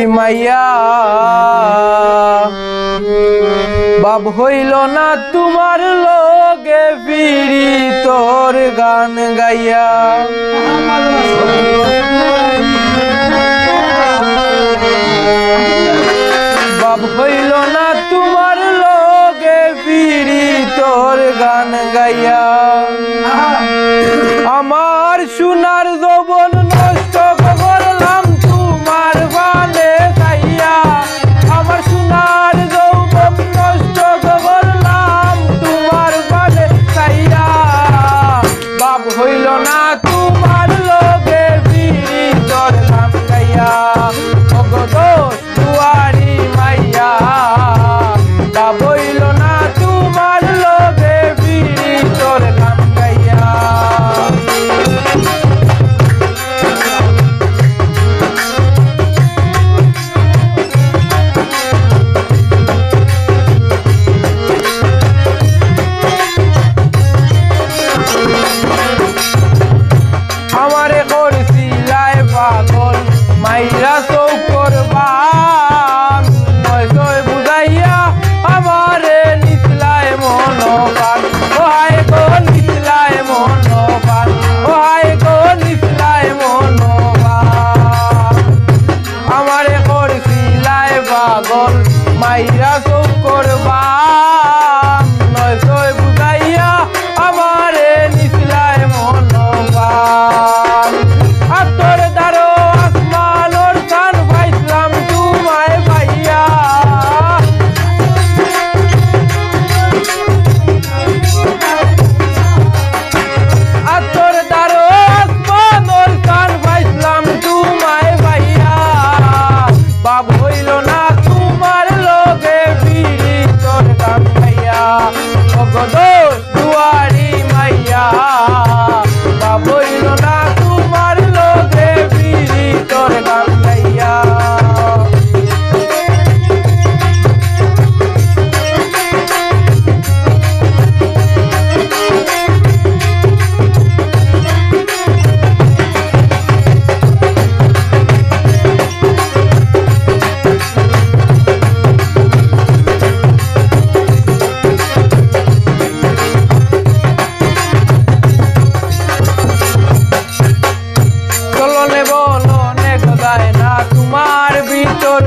মাইয়া বাপ হইল না তোমার লগে ফিরি তোর গান গাইয়া বাপ হইল না তোমার লগে ফিরি তোর গান গাইয়া আমার সোনার যৌবন নষ্ট করলাম তোমার ভালে চাইয়া আমার সোনার যৌবন নষ্ট করলাম তোমার ভালে চাইয়া বাপ হইল না তোমার লগে ফিরি তোর গান গাইয়া অগদোষ দুয়ারি মাইয়া বাপ হইল না তোমার লগে ফিরি তোর গান গাইয়া আমারে করছিলাই পাগল মাইরা চৌকর বান নয় বুঝাইয়া আমারে নিচলায় মনোবান ওহাই গো নিচলায় মনোবান ওহাই গো নিচলায় মনোবান আমারে করছিলাই পাগল মাইরা চৌকর বান নয় বুঝাইয়া আমারে নিচলায় মনোবান আতর দারো আসমানোর কান পাইছিলাম তোমায় ভাইয়া আতর দারো আসমানোর কান পাইছিলাম তোমায় ভাইয়া বাপ হইল না তোমার লগে ফিরি তোর গান গাইয়া অগদোষ দুয়ারি মাইয়া বাপ হইল না তোমার লগে ফিরি তোর গান গাইয়া চলনে বলনে গদায় না তোমার ভিতর